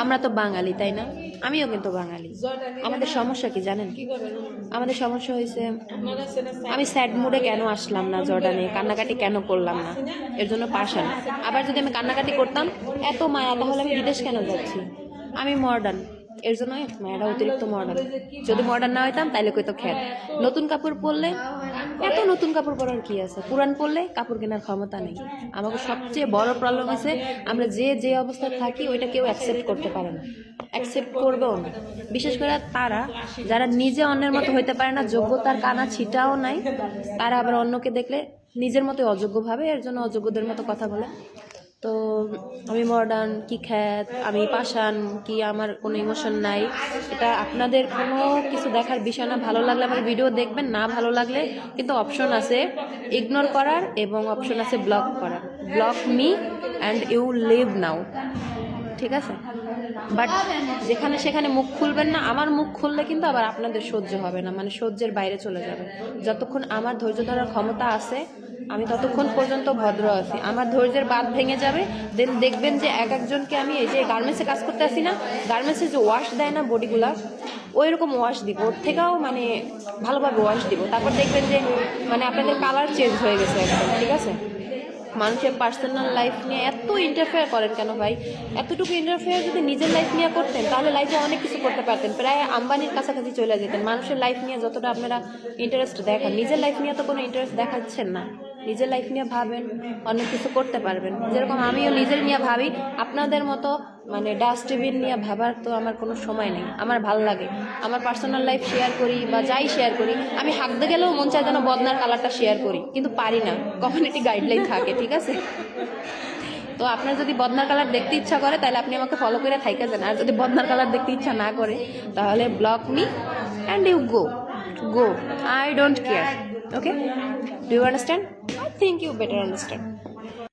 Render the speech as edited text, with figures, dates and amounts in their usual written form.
আমরা তো বাঙালি, তাই না? আমিও কিন্তু বাঙালি। আমাদের সমস্যা কি জানেন? আমাদের সমস্যা হয়েছে আমি স্যাড মুডে কেন আসলাম না জর্ডানে, কান্নাকাটি কেন করলাম না, এর জন্য পাশান। আবার যদি আমি কান্নাকাটি করতাম এত মায়া, তাহলে আমি বিদেশ কেন যাচ্ছি? আমি মডার্ন, এর জন্য মায়াটা অতিরিক্ত মডার্ন। যদি মডার্ন না হইতাম তাইলে কইতো খ্যাত। নতুন কাপড় পরলে এত নতুন কাপড় পরার কি আছে? পুরান পরলে কাপড় কেনার ক্ষমতা নেই। আমাকে সবচেয়ে বড় প্রবলেম হয়েছে আমরা যে অবস্থায় থাকি ওইটা কেউ অ্যাকসেপ্ট করতে পারে না, অ্যাকসেপ্ট করবেও না। বিশেষ করে তারা যারা নিজে অন্যের মতো হইতে পারে না, যোগ্যতার কানা ছিটাও নাই, তারা আবার অন্যকে দেখলে নিজের মতো অযোগ্য ভাবে, এর জন্য অযোগ্যদের মতো কথা বলে। তো আমি মডার্ন কি খ্যাত, আমি পাষাণ কি, আমার কোনো ইমোশন নাই, এটা আপনাদের কোনো কিছু দেখার বিষয় না। ভালো লাগলে আমার ভিডিও দেখবেন, না ভালো লাগলে কিন্তু অপশন আছে ইগনোর করার এবং অপশন আছে ব্লক করার। Block me and you leave now, ঠিক আছে? বাট যেখানে সেখানে মুখ খুলবেন না। আমার মুখ খুললে কিন্তু আবার আপনাদের সহ্য হবে না, মানে সহ্যের বাইরে চলে যাবে। যতক্ষণ আমার ধৈর্য ধরার ক্ষমতা আছে আমি ততক্ষণ পর্যন্ত ভদ্র আছি। আমার ধৈর্যের বাঁধ ভেঙে যাবে, দেন দেখবেন যে একজনকে আমি এই যে গার্মেন্টসে কাজ করতে আসি না, গার্মেন্টসে যে ওয়াশ দেয় না বডিগুলা, ওই রকম ওয়াশ দিব, ওর থেকেও মানে ভালোভাবে ওয়াশ দিব। তারপর দেখবেন যে মানে আপনাদের কালার চেঞ্জ হয়ে গেছে একদম, ঠিক আছে? মানুষের পার্সোনাল লাইফ নিয়ে এত ইন্টারফেয়ার করেন কেন ভাই? এতটুকু ইন্টারফেয়ার যদি নিজের লাইফ নিয়ে করতেন তাহলে লাইফে অনেক কিছু করতে পারতেন, প্রায় আম্বানির কাছাকাছি চলে যেতেন। মানুষের লাইফ নিয়ে যতটা আপনারা ইন্টারেস্ট দেখান, নিজের লাইফ নিয়ে তো কোনো ইন্টারেস্ট দেখাচ্ছেন না। নিজের লাইফ নিয়ে ভাবেন, অনেক কিছু করতে পারবেন। যেরকম আমিও নিজের নিয়ে ভাবি, আপনাদের মতো মানে ডাস্টবিন নিয়ে ভাবার তো আমার কোনো সময় নেই। আমার ভালো লাগে আমার পার্সোনাল লাইফ শেয়ার করি বা যাই শেয়ার করি, আমি হাঁকতে গেলেও মন চায় যেন বদনার কালারটা শেয়ার করি, কিন্তু পারি না, কমিউনিটি গাইডলাইন থাকে, ঠিক আছে? তো আপনার যদি বদনার কালার দেখতে ইচ্ছা করে তাহলে আপনি আমাকে ফলো করে থাইকা যান, আর যদি বদনার কালার দেখতে ইচ্ছা না করে তাহলে block me and you go. I don't care, okay? Do you understand? I think you better understand.